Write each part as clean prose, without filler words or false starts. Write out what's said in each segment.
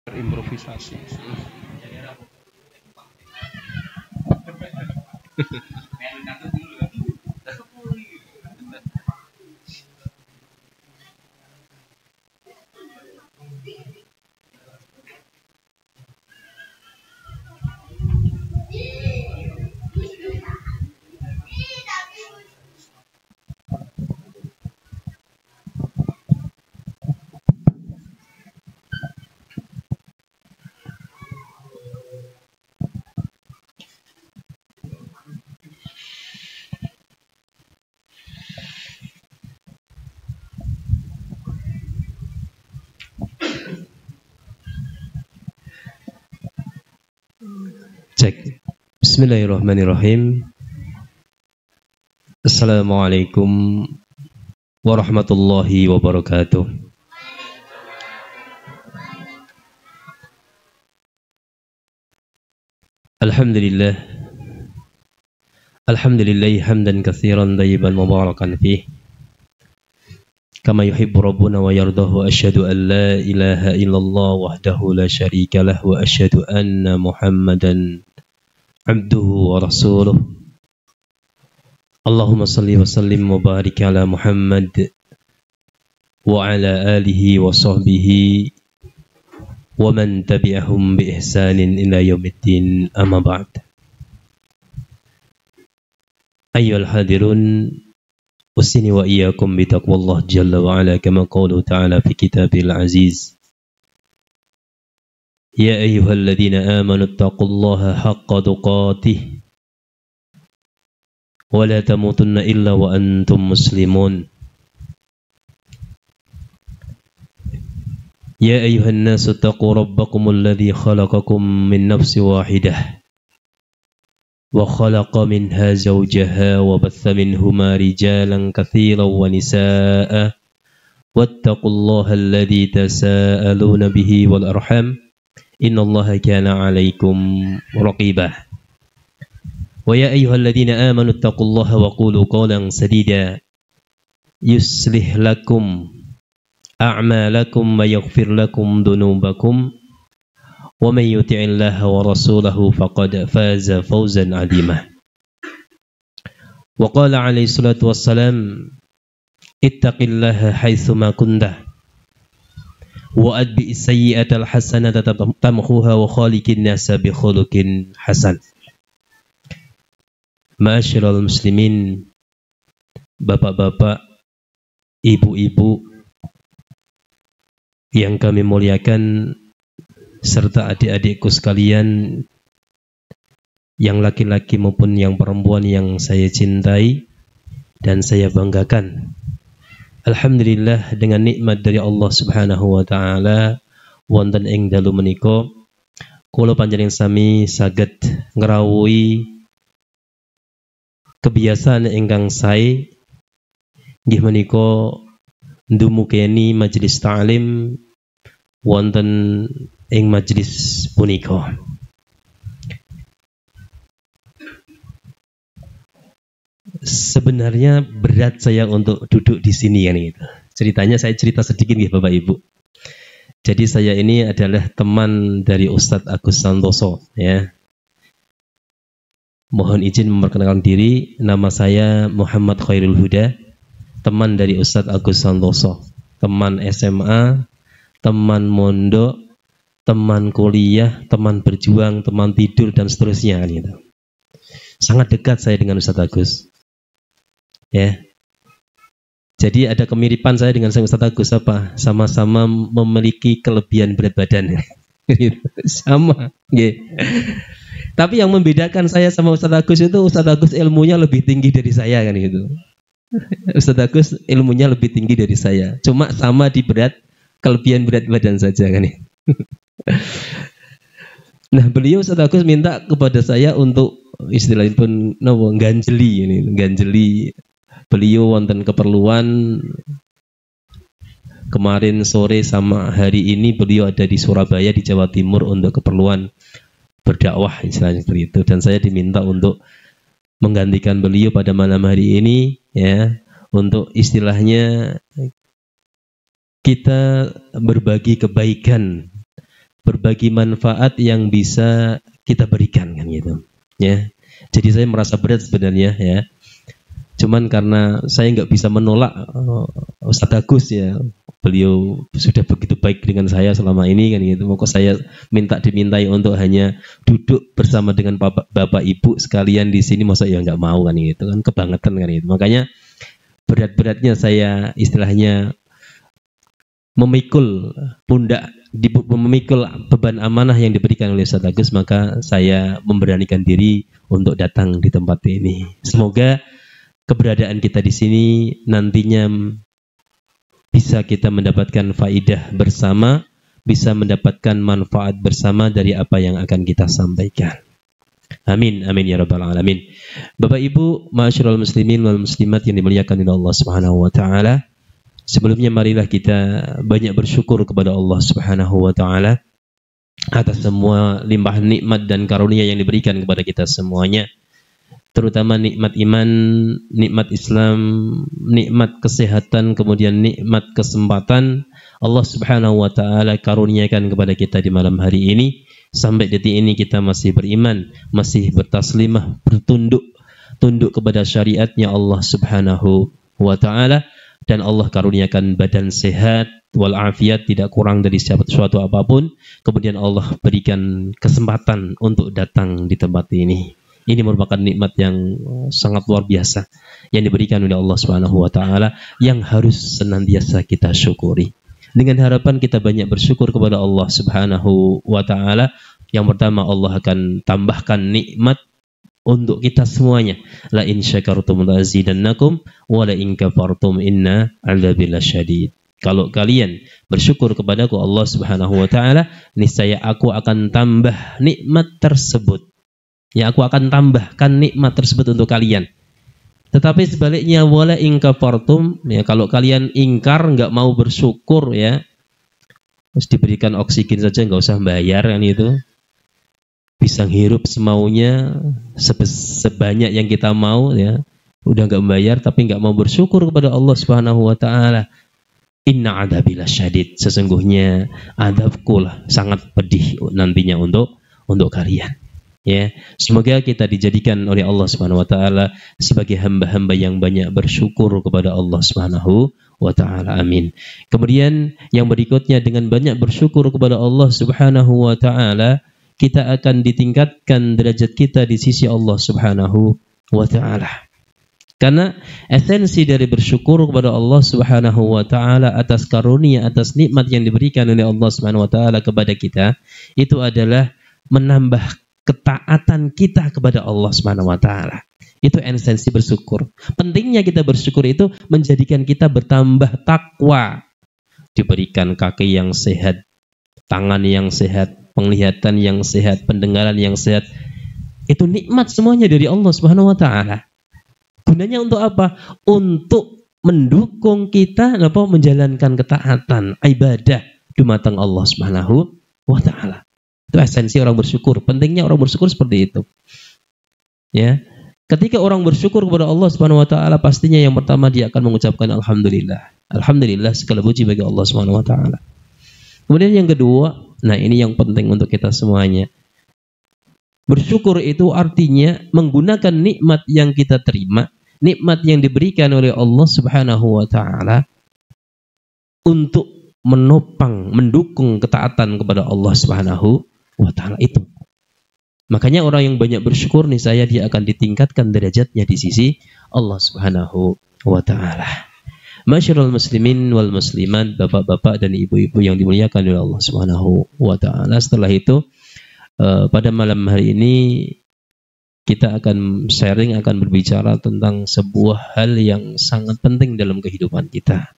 Berimprovisasi. Cek. Bismillahirrahmanirrahim. Assalamualaikum warahmatullahi wabarakatuh. Alhamdulillah. Alhamdulillah hamdan katsiran tayyiban mubarakan fih. Kama yuhibbu rabbuna wa yardahu, asyhadu an la ilaha illallah wahdahu la syarika lah wa asyhadu anna Muhammadan abduhu wa rasuluh. Allahumma salli wa sallim wa barik ala Muhammad wa ala alihi wa sahbihi wa man tabi'ahum bi ihsanin ila yaumiddin, amma ba'd. Ayyuhal hadirun, usini wa iyyakum bi taqwallah jalla wa ala kama qala ta'ala fi kitabil aziz. Ya ayyuhalladzina amanu taqullaha haqqa tuqatih wa la tamutunna illa wa antum muslimun. Ya ayyuhan nasu taqu rabbakumul ladzi khalaqakum min nafsin wahidah wa khalaqa minha zawjaha wa batha minhuma rijalan katsiran wa nisaa'a wattaqullaha alladzi tasaaluna bihi wal arham innallaha kana 'alaikum raqibah. Wa ya ayyuhalladzina amanu taqullaha wa qulu qawlan sadida yuslih lakum a'malakum wa yaghfir lakum dhunubakum wa man yuti'illaha wa rasulahu faqad faza fawzan 'azima. Wa qala 'alaihi salatu wassalam ittaqillaha haitsu ma kunta wa adbi sayyi'atal hasanata tamhuha wa khaliqin nasa bi khuluqin hasan. Ma'asyiral muslimin, bapak-bapak, ibu-ibu yang kami muliakan, serta adik-adikku sekalian yang laki-laki maupun yang perempuan yang saya cintai dan saya banggakan. Alhamdulillah, dengan nikmat dari Allah Subhanahu wa taala wonten ing dalu menika kula panjenengan sami saged ngrawuhi kebiasaan ingkang sae nggih menika ndumukeni majelis ta'lim wonten ing majelis punika. Sebenarnya berat saya untuk duduk di sini kan gitu. Ceritanya saya cerita sedikit nih Bapak Ibu. Jadi saya ini adalah teman dari Ustadz Agus Santoso ya. Mohon izin memperkenalkan diri, nama saya Muhammad Khairul Huda, teman dari Ustadz Agus Santoso, teman SMA, teman mondok, teman kuliah, teman berjuang, teman tidur dan seterusnya kan gitu. Sangat dekat saya dengan Ustadz Agus. Ya. Jadi ada kemiripan saya dengan Ustadz Agus apa? Sama-sama memiliki kelebihan berat badan. Sama, nggih. Tapi yang membedakan saya sama Ustadz Agus itu Ustadz Agus ilmunya lebih tinggi dari saya kan gitu. Ustadz Agus ilmunya lebih tinggi dari saya. Cuma sama di kelebihan berat badan saja kan ya. Nah, beliau Ustadz Agus minta kepada saya untuk istilahnya pun ganjeli. Beliau wonten keperluan kemarin sore sama hari ini beliau ada di Surabaya di Jawa Timur untuk keperluan berdakwah istilahnya seperti itu, dan saya diminta untuk menggantikan beliau pada malam hari ini ya, untuk istilahnya kita berbagi kebaikan berbagi manfaat yang bisa kita berikan kan gitu. Ya. Jadi saya merasa berat sebenarnya ya. Cuman karena saya nggak bisa menolak Ustadz Agus ya, beliau sudah begitu baik dengan saya selama ini kan gitu. Maka saya dimintai untuk hanya duduk bersama dengan bapak ibu sekalian di sini, masa ya nggak mau kan gitu kan, kebangetan kan gitu. Makanya berat-beratnya saya istilahnya memikul pundak, memikul beban amanah yang diberikan oleh Ustadz Agus, maka saya memberanikan diri untuk datang di tempat ini. Semoga keberadaan kita di sini nantinya bisa kita mendapatkan faidah bersama, bisa mendapatkan manfaat bersama dari apa yang akan kita sampaikan. Amin, amin ya rabbal alamin. Bapak Ibu, ma'asyiral muslimin wal muslimat yang dimuliakan oleh Allah Subhanahu wa taala. Sebelumnya marilah kita banyak bersyukur kepada Allah Subhanahu wa taala atas semua limpahan nikmat dan karunia yang diberikan kepada kita semuanya. Terutama nikmat iman, nikmat Islam, nikmat kesehatan, kemudian nikmat kesempatan Allah Subhanahu wa taala karuniakan kepada kita di malam hari ini. Sampai detik ini kita masih beriman, masih bertaslimah, tunduk kepada syariatnya Allah Subhanahu wa taala, dan Allah karuniakan badan sehat walafiat, tidak kurang dari sesuatu apapun. Kemudian Allah berikan kesempatan untuk datang di tempat ini. Ini merupakan nikmat yang sangat luar biasa yang diberikan oleh Allah Subhanahu wa taala, yang harus senantiasa kita syukuri. Dengan harapan kita banyak bersyukur kepada Allah Subhanahu wa taala. Yang pertama, Allah akan tambahkan nikmat untuk kita semuanya. La in syakartum la azidannakum wa la in kafartum inna 'adzabi lasyadid. Kalau kalian bersyukur kepadaku Allah Subhanahu wa taala, niscaya aku akan tambah nikmat tersebut. Ya, aku akan tambahkan nikmat tersebut untuk kalian. Tetapi sebaliknya, wala in kafartum, ya, kalau kalian ingkar, enggak mau bersyukur ya, terus diberikan oksigen saja enggak usah bayar kan itu. Bisa hirup semaunya sebanyak yang kita mau ya. Udah enggak membayar tapi enggak mau bersyukur kepada Allah Subhanahu wa taala. Inna adzabi lasyadid. Sesungguhnya adabku lah sangat pedih nantinya untuk kalian. Ya, semoga kita dijadikan oleh Allah Subhanahu wa taala sebagai hamba-hamba yang banyak bersyukur kepada Allah Subhanahu wa taala. Amin. Kemudian yang berikutnya, dengan banyak bersyukur kepada Allah Subhanahu wa taala, kita akan ditingkatkan derajat kita di sisi Allah Subhanahu wa taala. Karena esensi dari bersyukur kepada Allah Subhanahu wa taala atas karunia, atas nikmat yang diberikan oleh Allah Subhanahu wa taala kepada kita, itu adalah menambah ketaatan kita kepada Allah Subhanahu wa taala. Itu esensi bersyukur. Pentingnya kita bersyukur itu menjadikan kita bertambah takwa. Diberikan kaki yang sehat, tangan yang sehat, penglihatan yang sehat, pendengaran yang sehat. Itu nikmat semuanya dari Allah Subhanahu wa taala. Gunanya untuk apa? Untuk mendukung kita menjalankan ketaatan, ibadah dumateng Allah Subhanahu wa taala. Itu esensi orang bersyukur. Pentingnya orang bersyukur seperti itu. Ya. Ketika orang bersyukur kepada Allah Subhanahu wa taala, pastinya yang pertama dia akan mengucapkan alhamdulillah. Alhamdulillah, segala puji bagi Allah Subhanahu wa taala. Kemudian yang kedua, nah ini yang penting untuk kita semuanya. Bersyukur itu artinya menggunakan nikmat yang kita terima, nikmat yang diberikan oleh Allah Subhanahu wa taala untuk menopang, mendukung ketaatan kepada Allah Subhanahu wa taala itu. Makanya orang yang banyak bersyukur nih, saya dia akan ditingkatkan derajatnya di sisi Allah Subhanahu wa taala. Masyarul muslimin wal muslimat, bapak-bapak dan ibu-ibu yang dimuliakan oleh Allah Subhanahu wa taala. Setelah itu pada malam hari ini kita akan sharing, akan berbicara tentang sebuah hal yang sangat penting dalam kehidupan kita.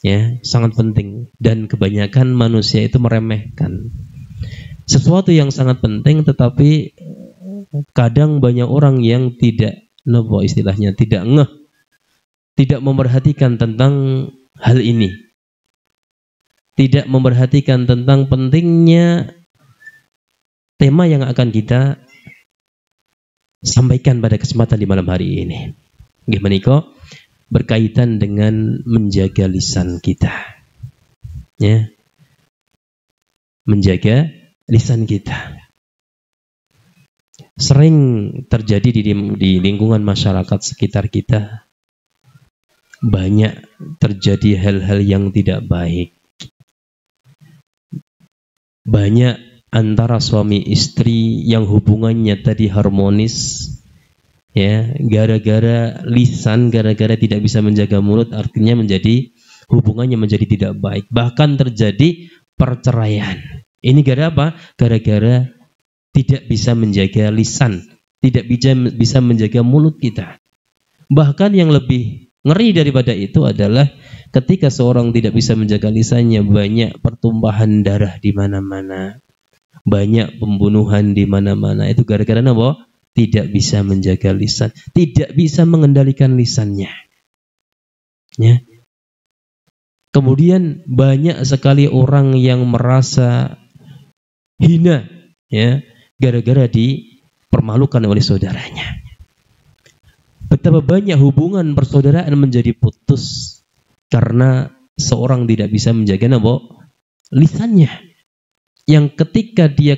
Ya, sangat penting, dan kebanyakan manusia itu meremehkan sesuatu yang sangat penting, tetapi kadang banyak orang yang tidak istilahnya tidak ngeh, tidak memperhatikan tentang hal ini, tidak memperhatikan tentang pentingnya tema yang akan kita sampaikan pada kesempatan di malam hari ini. Gimana kok? Berkaitan dengan menjaga lisan kita. Ya. menjaga lisan kita. Sering terjadi di lingkungan masyarakat sekitar kita, banyak terjadi hal-hal yang tidak baik. Banyak antara suami istri yang hubungannya tadi harmonis, ya, gara-gara lisan, gara-gara tidak bisa menjaga mulut, artinya hubungannya menjadi tidak baik. Bahkan terjadi perceraian. Ini gara apa? Gara-gara tidak bisa menjaga lisan, tidak bisa menjaga mulut kita. Bahkan yang lebih ngeri daripada itu adalah ketika seorang tidak bisa menjaga lisannya, banyak pertumpahan darah di mana-mana, banyak pembunuhan di mana-mana. Itu gara-gara apa? Tidak bisa menjaga lisan, tidak bisa mengendalikan lisannya. Ya. Kemudian banyak sekali orang yang merasa hina, ya, gara-gara dipermalukan oleh saudaranya. Betapa banyak hubungan persaudaraan menjadi putus karena seorang tidak bisa menjaga lisannya. Yang ketika dia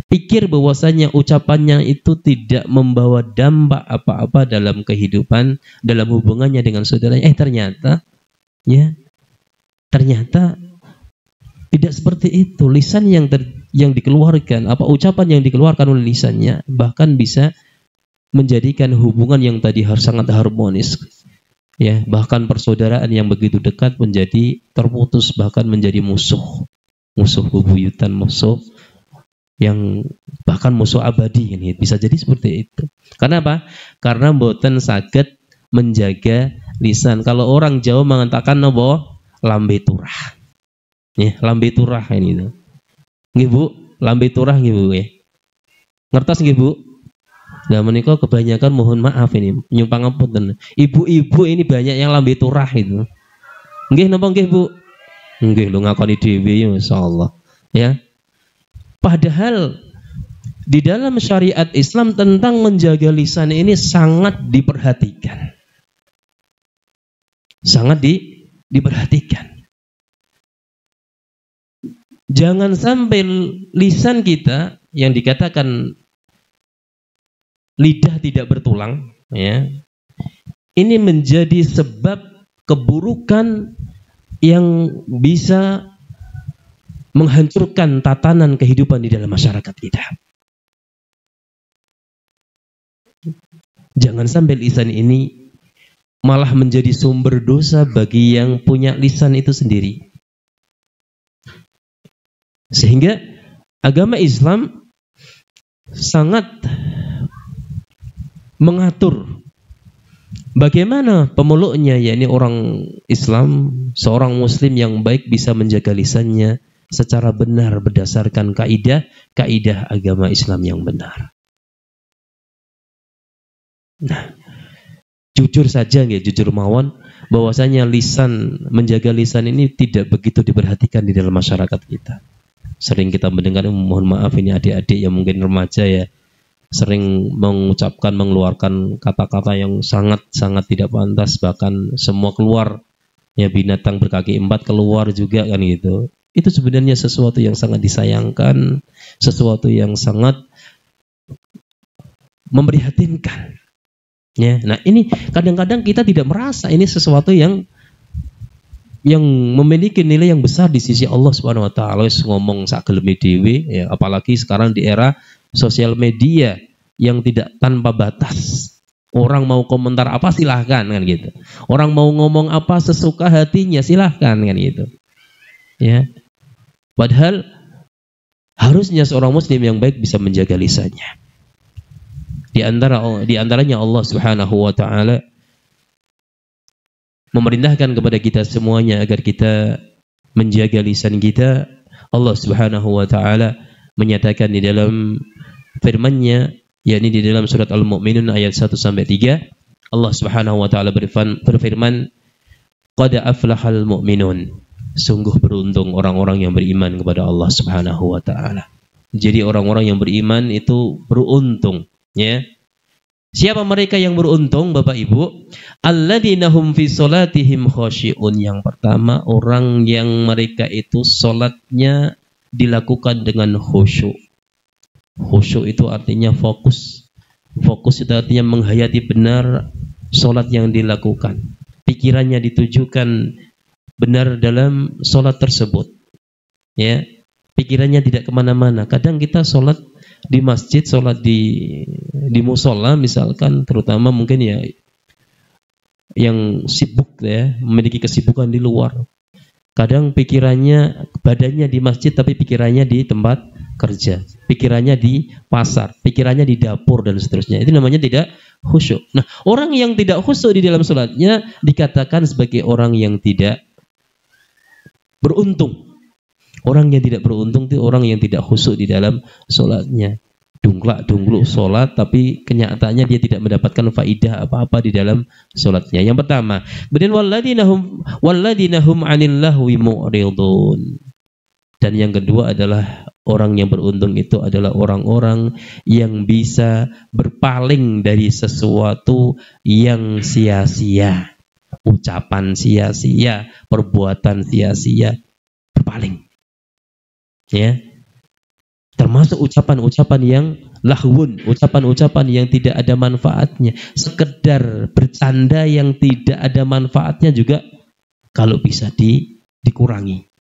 pikir bahwasanya ucapannya itu tidak membawa dampak apa-apa dalam kehidupan, dalam hubungannya dengan saudaranya, ternyata tidak seperti itu. Lisan yang dikeluarkan, ucapan yang dikeluarkan oleh lisannya bahkan bisa menjadikan hubungan yang tadi sangat harmonis, ya, bahkan persaudaraan yang begitu dekat menjadi terputus, bahkan menjadi musuh bebuyutan, musuh yang bahkan musuh abadi. Ini bisa jadi seperti itu. Karena apa? Karena mboten saged menjaga lisan. Kalau orang Jawa mengatakan lambe turah. Ya, lambe turah ini tuh. Nggih Bu, lambe turah nggih Bu ya. Ngertos nggih Bu? Nah, menika kebanyakan mohon maaf ini, nyumpang ngapunten. Ibu-ibu ini banyak yang lambe turah itu. Nggih napa nggih Bu? Nggih lho ngakoni dhewe ya masyaallah. Ya. Padahal di dalam syariat Islam tentang menjaga lisan ini sangat diperhatikan. Sangat diperhatikan. Jangan sampai lisan kita yang dikatakan lidah tidak bertulang, ya, ini menjadi sebab keburukan yang bisa menghancurkan tatanan kehidupan di dalam masyarakat kita. Jangan sampai lisan ini malah menjadi sumber dosa bagi yang punya lisan itu sendiri. Sehingga agama Islam sangat mengatur bagaimana pemeluknya, yakni orang Islam, seorang muslim yang baik bisa menjaga lisannya secara benar berdasarkan kaidah agama Islam yang benar. Nah, jujur saja nggih, jujur mawon bahwasanya menjaga lisan ini tidak begitu diperhatikan di dalam masyarakat kita. Sering kita mendengar, mohon maaf ini adik-adik yang mungkin remaja ya, sering mengeluarkan kata-kata yang sangat-sangat tidak pantas, bahkan semua keluar, ya, binatang berkaki 4 keluar juga kan gitu. Itu sebenarnya sesuatu yang sangat disayangkan, sesuatu yang sangat memprihatinkan. Ya, nah ini kadang-kadang kita tidak merasa ini sesuatu yang memiliki nilai yang besar di sisi Allah Subhanahu wa taala. Ngomong sageleme dhewe, ya, apalagi sekarang di era sosial media yang tidak tanpa batas. Orang mau komentar apa silahkan kan gitu. Orang mau ngomong apa sesuka hatinya silahkan kan gitu. Ya. Padahal harusnya seorang muslim yang baik bisa menjaga lisannya. Di antaranya Allah Subhanahu wa taala memerintahkan kepada kita semuanya agar kita menjaga lisan kita. Allah Subhanahu wa taala menyatakan di dalam firman-Nya, yakni di dalam surat Al-Mu'minun ayat 1 sampai 3, Allah Subhanahu wa taala berfirman, "Qad aflahal mu'minun." Sungguh beruntung orang-orang yang beriman kepada Allah Subhanahu wa taala. Jadi orang-orang yang beriman itu beruntung, ya. Siapa mereka yang beruntung, Bapak Ibu? Alladzina hum fi sholatihim khashi'un. Yang pertama, orang yang mereka itu sholatnya dilakukan dengan khusyuk. Khusyuk itu artinya fokus. Fokus itu artinya menghayati benar sholat yang dilakukan. Pikirannya ditujukan benar dalam sholat tersebut. Ya, pikirannya tidak kemana-mana. Kadang kita sholat di masjid, sholat di musola misalkan, terutama mungkin ya yang sibuk ya, memiliki kesibukan di luar. Kadang pikirannya, badannya di masjid tapi pikirannya di tempat kerja, pikirannya di pasar, pikirannya di dapur dan seterusnya. Itu namanya tidak khusyuk. Nah, orang yang tidak khusyuk di dalam sholatnya dikatakan sebagai orang yang tidak beruntung. Orang yang tidak beruntung itu orang yang tidak khusyuk di dalam sholatnya. Dunglak-dungluk sholat, tapi kenyataannya dia tidak mendapatkan faidah apa-apa di dalam sholatnya. Yang pertama, kemudian walladina hum 'anil lahwi mu'ridun. Dan yang kedua adalah orang yang beruntung itu adalah orang-orang yang bisa berpaling dari sesuatu yang sia-sia, ucapan sia-sia, perbuatan sia-sia, berpaling. Ya. Termasuk ucapan-ucapan yang lahwun, ucapan-ucapan yang tidak ada manfaatnya, sekedar bercanda yang tidak ada manfaatnya juga kalau bisa dikurangi.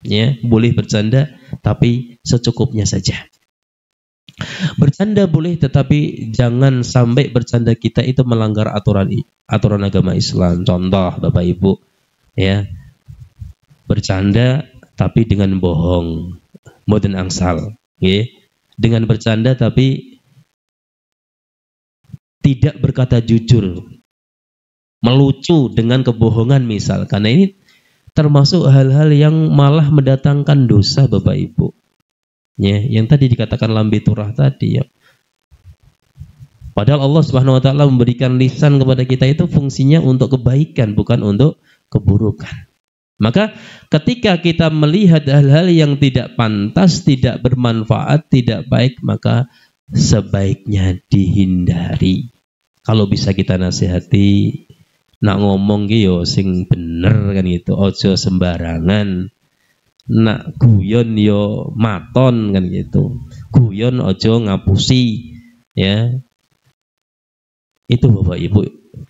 Ya, boleh bercanda tapi secukupnya saja. Bercanda boleh, tetapi jangan sampai bercanda kita itu melanggar aturan agama Islam. Contoh Bapak Ibu, ya, bercanda tapi dengan bohong, mboten angsal. Okay. Dengan bercanda tapi tidak berkata jujur, melucu dengan kebohongan misal. Karena ini termasuk hal-hal yang malah mendatangkan dosa Bapak Ibu. Ya, yang tadi dikatakan lambe turah tadi ya. Padahal Allah Subhanahu wa taala memberikan lisan kepada kita itu fungsinya untuk kebaikan, bukan untuk keburukan. Maka ketika kita melihat hal-hal yang tidak pantas, tidak bermanfaat, tidak baik, maka sebaiknya dihindari. Kalau bisa kita nasihati, nak ngomong ki yo sing bener kan gitu, ojo sembarangan. Nak guyon yo maton kan gitu. Guyon ojo ngapusi, ya. Itu Bapak Ibu,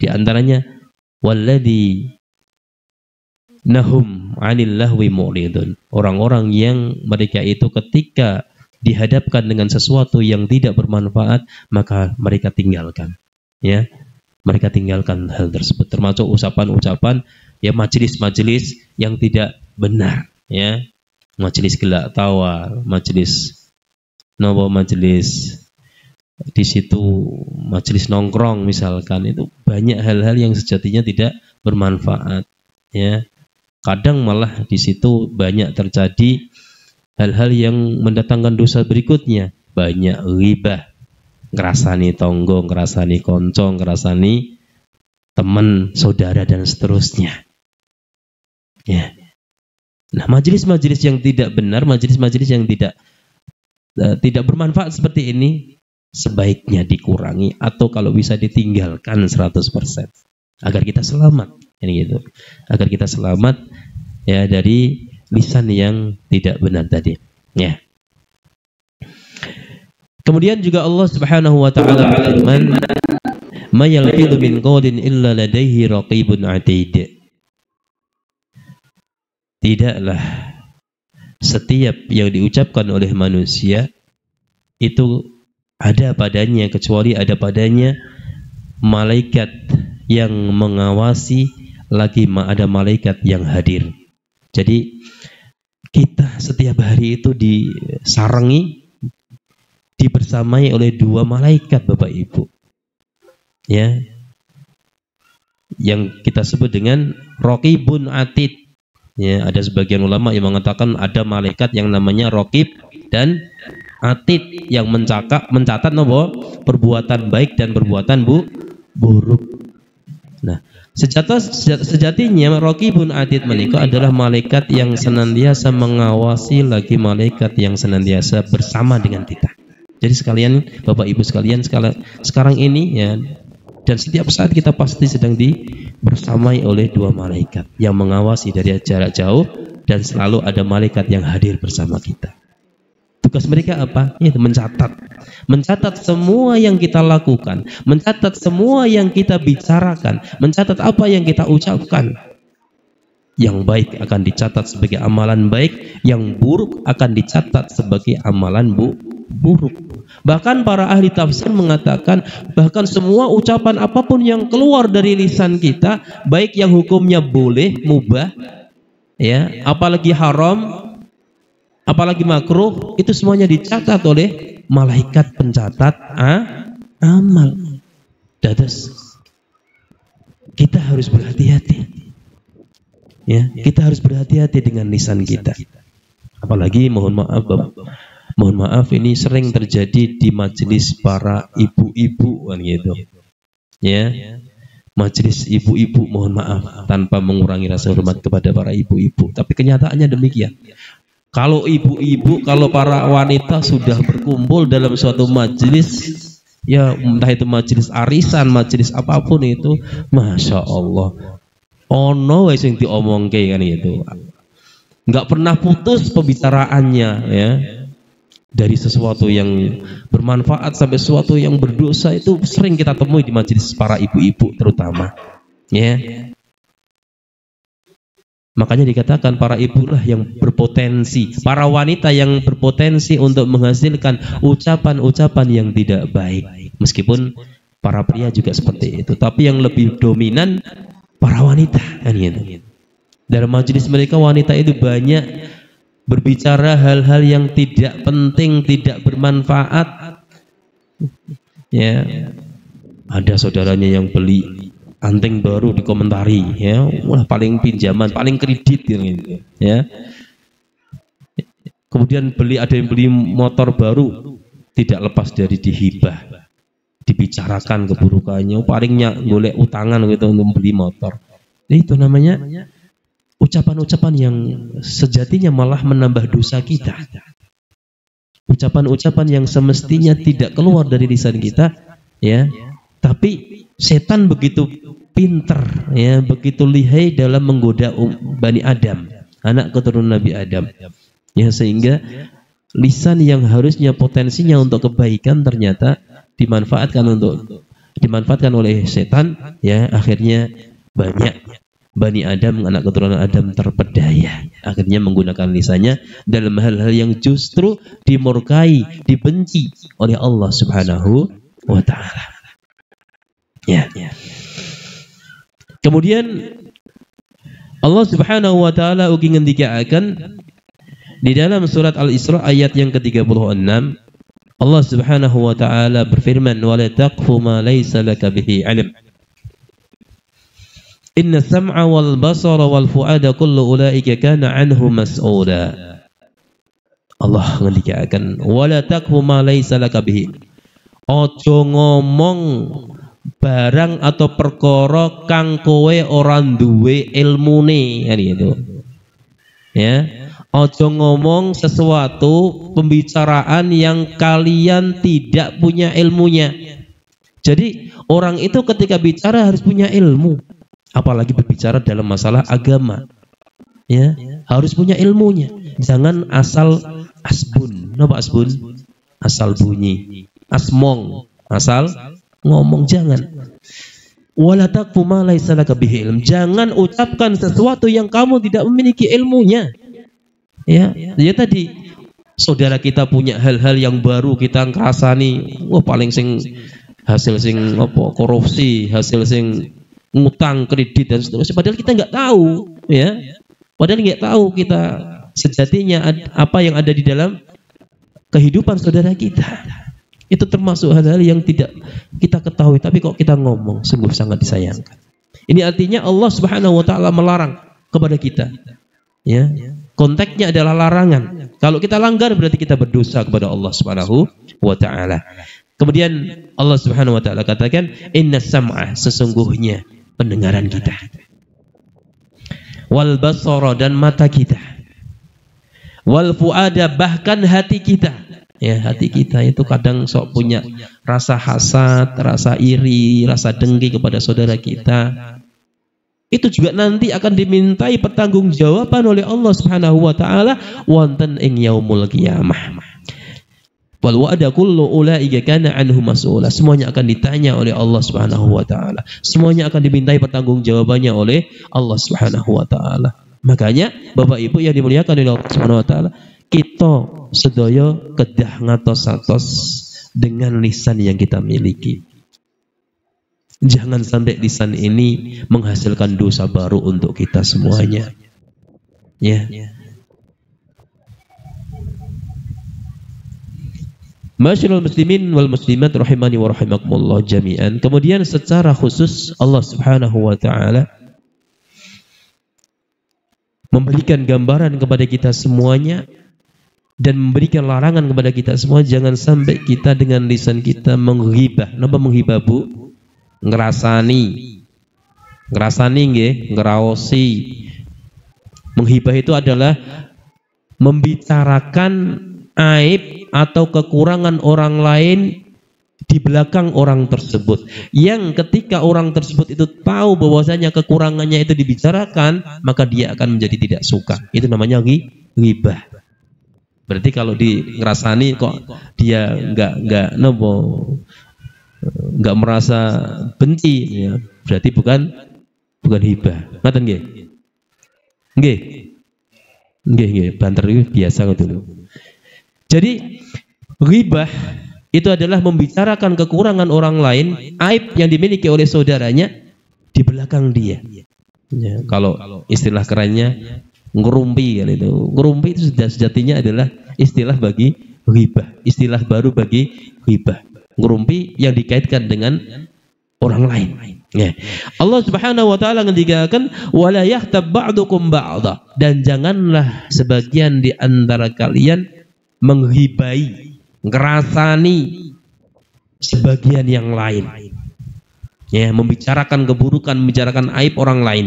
di antaranya walladzi nahum 'anil lahwi mu'ridun. Orang-orang yang mereka itu ketika dihadapkan dengan sesuatu yang tidak bermanfaat, maka mereka tinggalkan. Ya, mereka tinggalkan hal tersebut. Termasuk ucapan-ucapan ya, majelis-majelis yang tidak benar. Ya, majelis gelak tawa, majelis di situ, majelis nongkrong misalkan, itu banyak hal-hal yang sejatinya tidak bermanfaat. Ya. Kadang malah di situ banyak terjadi hal-hal yang mendatangkan dosa berikutnya. Banyak ghibah, ngerasani tonggo, ngerasani konco, ngerasani teman, saudara dan seterusnya. Ya. Nah, majelis-majelis yang tidak benar, majelis-majelis yang tidak bermanfaat seperti ini sebaiknya dikurangi atau kalau bisa ditinggalkan 100% agar kita selamat. Ini gitu. Agar kita selamat ya dari lisan yang tidak benar tadi. Ya. Kemudian juga Allah Subhanahu wa taala berfirman, "Ma yalfidhu min qawlin illa ladaihi raqibun 'atid." Tidaklah setiap yang diucapkan oleh manusia itu ada padanya, kecuali ada padanya malaikat yang mengawasi, lagi ada malaikat yang hadir. Jadi kita setiap hari itu disarangi, dibersamai oleh dua malaikat Bapak Ibu. Ya. Yang kita sebut dengan Raqibun Atid. Ya, ada sebagian ulama yang mengatakan ada malaikat yang namanya Raqib dan Atid yang mencatat perbuatan baik dan perbuatan buruk. Nah, sejatinya Raqibun Atid menika adalah malaikat yang senantiasa mengawasi, lagi malaikat yang senantiasa bersama dengan kita. Jadi sekalian Bapak Ibu sekalian, sekarang ini ya, dan setiap saat kita pasti sedang dibersamai oleh dua malaikat yang mengawasi dari jarak jauh, dan selalu ada malaikat yang hadir bersama kita. Tugas mereka apa? Itu mencatat semua yang kita lakukan, mencatat semua yang kita bicarakan, mencatat apa yang kita ucapkan. Yang baik akan dicatat sebagai amalan baik, yang buruk akan dicatat sebagai amalan buruk. Bahkan para ahli tafsir mengatakan bahkan semua ucapan apapun yang keluar dari lisan kita, baik yang hukumnya boleh, mubah, ya, apalagi haram, apalagi makruh, itu semuanya dicatat oleh malaikat pencatat amal. Dadas, kita harus berhati-hati. Ya, kita harus berhati-hati dengan lisan kita. Apalagi mohon maaf ini sering terjadi di majelis para ibu-ibu kan gitu. Ya. Majelis ibu-ibu, mohon maaf tanpa mengurangi rasa hormat kepada para ibu-ibu, tapi kenyataannya demikian. Kalau ibu-ibu, kalau para wanita sudah berkumpul dalam suatu majelis, ya entah itu majelis arisan, majelis apapun itu, masya Allah, ono wis sing diomongke kan gitu. Enggak pernah putus pembicaraannya, ya. Dari sesuatu yang bermanfaat sampai sesuatu yang berdosa itu sering kita temui di majelis para ibu-ibu terutama, ya. Makanya dikatakan para ibu lah yang berpotensi, para wanita yang berpotensi untuk menghasilkan ucapan-ucapan yang tidak baik. Meskipun para pria juga seperti itu, tapi yang lebih dominan para wanita kan gitu. Dalam majelis mereka wanita itu banyak berbicara hal-hal yang tidak penting, tidak bermanfaat. Ya, ada saudaranya yang beli anting baru dikomentari, ya, wah paling pinjaman, paling kredit gitu, ya. Kemudian ada yang beli motor baru, tidak lepas dari dihibah, dibicarakan keburukannya, palingnya golek utangan gitu untuk beli motor. Itu namanya ucapan-ucapan yang sejatinya malah menambah dosa kita. Ucapan-ucapan yang semestinya tidak keluar dari lisan kita, ya. Tapi setan begitu pinter, ya, begitu lihai dalam menggoda Bani Adam, anak keturunan Nabi Adam. Ya, sehingga lisan yang harusnya potensinya untuk kebaikan ternyata dimanfaatkan oleh setan, ya, akhirnya banyak Bani Adam, anak keturunan Adam terpedaya, akhirnya menggunakan lisannya dalam hal-hal yang justru dimurkai, dibenci oleh Allah Subhanahu wa ta'ala. Ya. Kemudian Allah Subhanahu wa ta'ala ugi ngendikaken di dalam surat Al-Isra ayat yang ke-36, Allah Subhanahu wa ta'ala berfirman, "Wa la taqfu ma laysa laka bihi 'ilm. Inna sam'a wal basara wal fu'ada kullu ulaika kana 'anhu mas'ula." Allah ngendikaken, "Wa la taqfu ma laysa laka bihi." Ojo ngomong barang atau perkara kang kowe ora duwe ilmune, kan gitu. Ya. Ojo ngomong sesuatu pembicaraan yang kalian tidak punya ilmunya. Jadi orang itu ketika bicara harus punya ilmu, apalagi berbicara dalam masalah agama. Ya, harus punya ilmunya. Jangan asal asbun. Napa asbun? Asal bunyi. Asmong, asal ngomong, jangan. Wala taqfu ma laysa laka bihi ilm. Jangan ucapkan sesuatu yang kamu tidak memiliki ilmunya. Ya tadi saudara kita punya hal-hal yang baru kita ngrasani, wah paling sing hasil sing apa korupsi, hasil sing ngutang kredit dan seterusnya, padahal kita nggak tahu, ya. Padahal nggak tahu kita sejatinya apa yang ada di dalam kehidupan saudara kita. Itu termasuk hal-hal yang tidak kita ketahui, tapi kok kita ngomong, sungguh sangat disayangkan. Ini artinya Allah Subhanahu wa ta'ala melarang kepada kita. Ya. Konteksnya adalah larangan. Kalau kita langgar berarti kita berdosa kepada Allah Subhanahu wa ta'ala. Kemudian Allah Subhanahu wa ta'ala katakan, "Inna sam'a," sesungguhnya pendengaran kita. Wal basara, dan mata kita. Wal fuada, bahkan hati kita. Ya, hati kita itu kadang sok punya rasa hasad, rasa iri, rasa dengki kepada saudara kita. Itu juga nanti akan dimintai pertanggungjawaban oleh Allah Subhanahu wa ta'ala wonten ing yaumul qiyamah. Wal wa'da kullu ulaika kana anhu mas'ula. Semuanya akan ditanya oleh Allah Subhanahu wa taala. Semuanya akan dimintai pertanggungjawabannya oleh Allah Subhanahu wa taala. Makanya Bapak Ibu yang dimuliakan oleh Allah Subhanahu wa taala, kita sedaya kedah ngatos-atos dengan lisan yang kita miliki. Jangan sampai lisan ini menghasilkan dosa baru untuk kita semuanya. Ya. Masyaallah muslimin wal muslimat rahimani wa rahimakumullah jami'an. Kemudian secara khusus Allah Subhanahu wa taala memberikan gambaran kepada kita semuanya dan memberikan larangan kepada kita semua, jangan sampai kita dengan lisan kita menghibah. Napa menghibah, Bu? Ngerasani nggih, ngeraosi. Menghibah itu adalah membicarakan aib atau kekurangan orang lain di belakang orang tersebut, yang ketika orang tersebut itu tahu bahwasanya kekurangannya itu dibicarakan, maka dia akan menjadi tidak suka. Itu namanya ghibah. Berarti kalau ngerasani kok dia enggak merasa benci, ya, berarti bukan hibah. Ngoten nggih? Nggih, banter itu biasa ngoten. Jadi ghibah itu adalah membicarakan kekurangan orang lain, aib yang dimiliki oleh saudaranya di belakang dia. Ya, kalau istilah kerennya ngerumpi kan itu. Ngerumpi itu sejatinya adalah istilah bagi ghibah, istilah baru bagi ghibah. Ngerumpi yang dikaitkan dengan orang lain. Ya. Allah Subhanahu wa taala ngendikaken wala yahtab ba'dukum ba'dha, dan janganlah sebagian di antara kalian menghibai, ngerasani sebagian yang lain. Ya, membicarakan keburukan, membicarakan aib orang lain.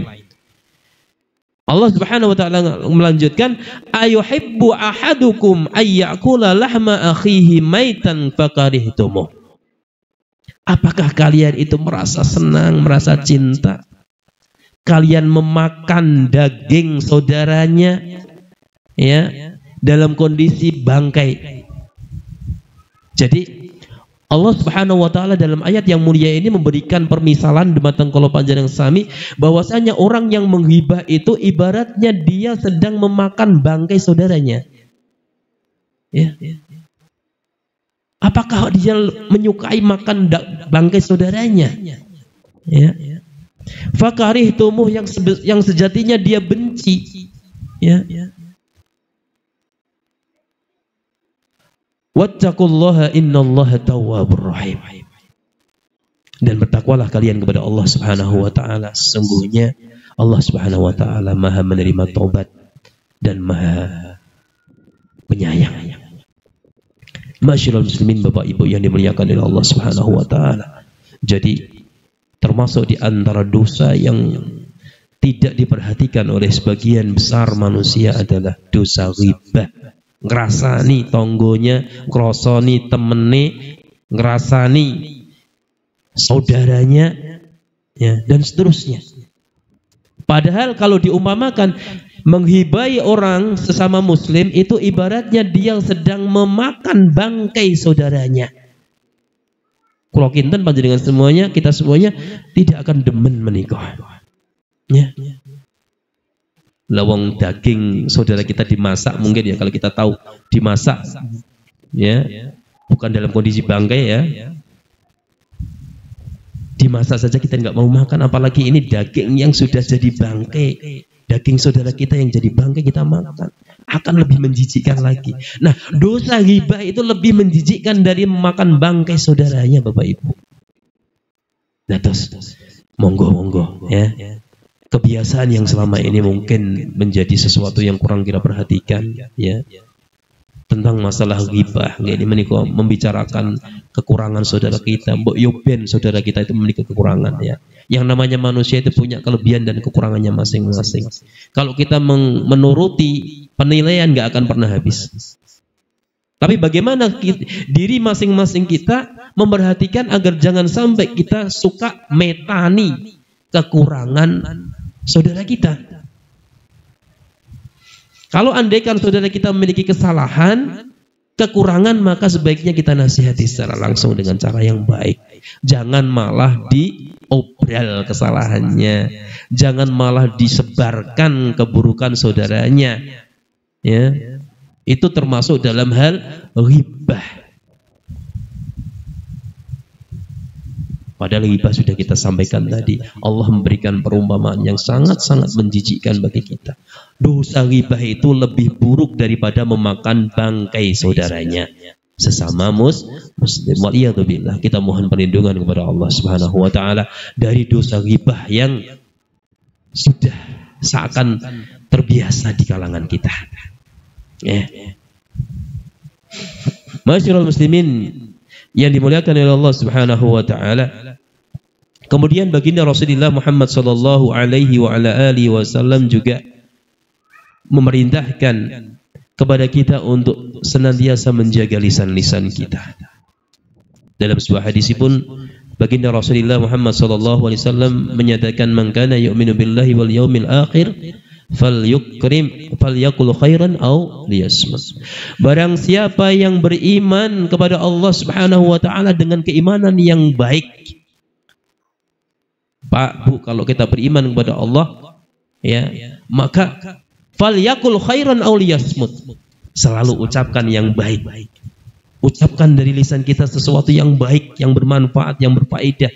Allah Subhanahu wa taala melanjutkan, ayuhibbu ahadukum ayyakula lahma akhihi maitan fakarihtumuh. Apakah kalian itu merasa senang, merasa cinta kalian memakan daging saudaranya, ya, dalam kondisi bangkai? Jadi Allah Subhanahu wa taala dalam ayat yang mulia ini memberikan permisalan dumateng kula panjenengan sami bahwasanya orang yang menghibah itu ibaratnya dia sedang memakan bangkai saudaranya. Ya. Apakah dia menyukai makan bangkai saudaranya? Ya. Fakarihtumuh, yang sejatinya dia benci. Ya. Wattaqullaha innallaha tawwabur rahim. Dan bertakwalah kalian kepada Allah Subhanahu wa taala. Sesungguhnya Allah Subhanahu wa taala Maha menerima taubat dan Maha penyayang. Masyaallah muslimin, Bapak Ibu yang dimuliakan oleh Allah Subhanahu wa taala. Jadi termasuk di antara dosa yang tidak diperhatikan oleh sebagian besar manusia adalah dosa ghibah. Ngerasani tonggonya, ngerasani temene, ngerasani saudaranya, ya, dan seterusnya. Padahal kalau diumpamakan menghibai orang sesama muslim itu ibaratnya dia sedang memakan bangkai saudaranya. Kula kinten panjenengan semuanya, kita semuanya tidak akan demen menikah. Ya. Lawang daging saudara kita dimasak, mungkin ya kalau kita tahu dimasak, ya, bukan dalam kondisi bangkai, ya, dimasak saja kita nggak mau makan, apalagi ini daging yang sudah jadi bangkai, daging saudara kita yang jadi bangkai kita makan, akan lebih menjijikkan lagi. Nah, dosa ghibah itu lebih menjijikkan dari memakan bangkai saudaranya, Bapak Ibu. Nah, terus monggo, ya. Kebiasaan yang selama ini mungkin menjadi sesuatu yang kurang kita perhatikan, ya, tentang masalah ghibah. Ini menikah membicarakan kekurangan saudara kita, mbok yoben saudara kita itu memiliki kekurangan, ya. Yang namanya manusia itu punya kelebihan dan kekurangannya masing-masing. Kalau kita menuruti penilaian nggak akan pernah habis. Tapi bagaimana diri masing-masing kita memperhatikan agar jangan sampai kita suka metani kekurangan saudara kita. Kalau andaikan saudara kita memiliki kesalahan, kekurangan maka sebaiknya kita nasihati secara langsung dengan cara yang baik. Jangan malah diobral kesalahannya, jangan malah disebarkan keburukan saudaranya. Ya, itu termasuk dalam hal ghibah. Padahal ghibah sudah kita sampaikan tadi. Allah memberikan perumpamaan yang sangat-sangat menjijikkan bagi kita. Dosa ghibah itu lebih buruk daripada memakan bangkai saudaranya sesama muslim. Waliyadzubillah, kita mohon perlindungan kepada Allah Subhanahu wa taala dari dosa ghibah yang sudah seakan terbiasa di kalangan kita. Ya. Masyiral muslimin yang dimuliakan oleh Allah Subhanahu wa taala. Kemudian baginda Rasulullah Muhammad sallallahu alaihi wa ala alihi wasallam juga memerintahkan kepada kita untuk senantiasa menjaga lisan-lisan kita. Dalam sebuah hadis pun baginda Rasulullah Muhammad sallallahu alaihi wasallam menyatakan, "Man kana yu'minu billahi wal yaumil akhir falyakul khairan aw liyasmut." Barang siapa yang beriman kepada Allah Subhanahu wa taala dengan keimanan yang baik. Pak, Bu, kalau kita beriman kepada Allah, ya, maka falyakul khairan aw liyasmut. Selalu ucapkan yang baik. Ucapkan dari lisan kita sesuatu yang baik, yang bermanfaat, yang berfaedah.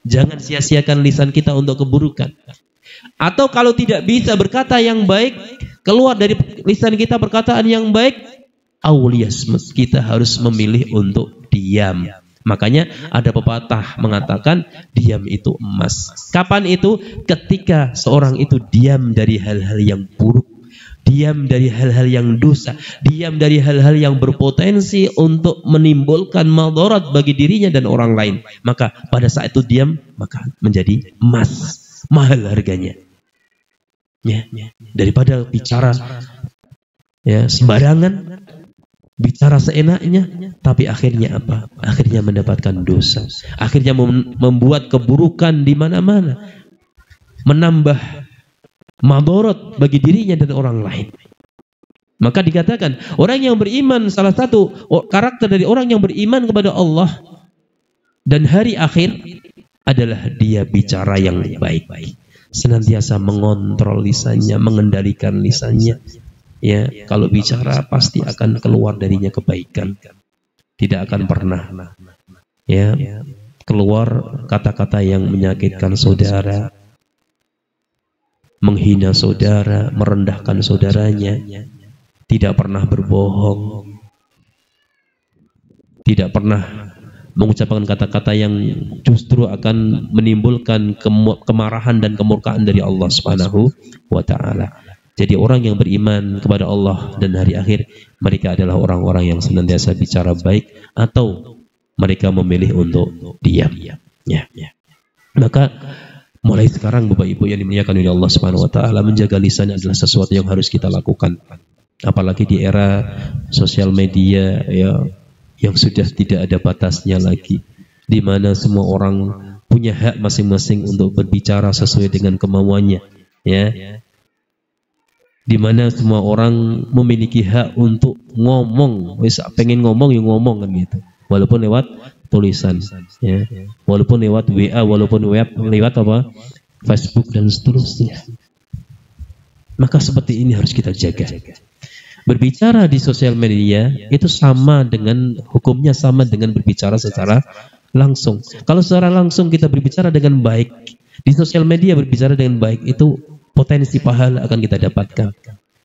Jangan sia-siakan lisan kita untuk keburukan. Atau kalau tidak bisa berkata yang baik, keluar dari lisan kita perkataan yang baik, auliyasmut, kita harus memilih untuk diam. Makanya ada pepatah mengatakan diam itu emas. Kapan itu? Ketika seorang itu diam dari hal-hal yang buruk, diam dari hal-hal yang dosa, diam dari hal-hal yang berpotensi untuk menimbulkan madarat bagi dirinya dan orang lain. Maka pada saat itu diam, maka menjadi emas, mahal harganya. Ya, daripada bicara ya sembarangan, bicara seenaknya, tapi akhirnya apa? Akhirnya mendapatkan dosa. Akhirnya membuat keburukan di mana-mana, menambah madarat bagi dirinya dan orang lain. Maka dikatakan orang yang beriman, salah satu karakter dari orang yang beriman kepada Allah dan hari akhir adalah dia bicara yang baik-baik, senantiasa mengontrol lisannya, mengendalikan lisannya. Ya, kalau bicara pasti akan keluar darinya kebaikan. Tidak akan pernah ya keluar kata-kata yang menyakitkan saudara, menghina saudara, merendahkan saudaranya. Tidak pernah berbohong. Tidak pernah mengucapkan kata-kata yang justru akan menimbulkan kemarahan dan kemurkaan dari Allah Subhanahu wa taala. Jadi orang yang beriman kepada Allah dan hari akhir, mereka adalah orang-orang yang senantiasa bicara baik atau mereka memilih untuk diam. Ya. Maka mulai sekarang Bapak Ibu yang dimuliakan oleh Allah Subhanahu wa taala, menjaga lisan adalah sesuatu yang harus kita lakukan. Apalagi di era sosial media ya, yang sudah tidak ada batasnya lagi, di mana semua orang punya hak masing-masing untuk berbicara sesuai dengan kemauannya, ya. Di mana semua orang memiliki hak untuk ngomong, wis pengen ngomong ya ngomong kan gitu, walaupun lewat tulisan, ya, walaupun lewat WA, walaupun lewat apa Facebook dan seterusnya. Maka seperti ini harus kita jaga. Berbicara di sosial media itu sama dengan hukumnya sama dengan berbicara secara langsung. Kalau secara langsung kita berbicara dengan baik, di sosial media berbicara dengan baik, itu potensi pahala akan kita dapatkan.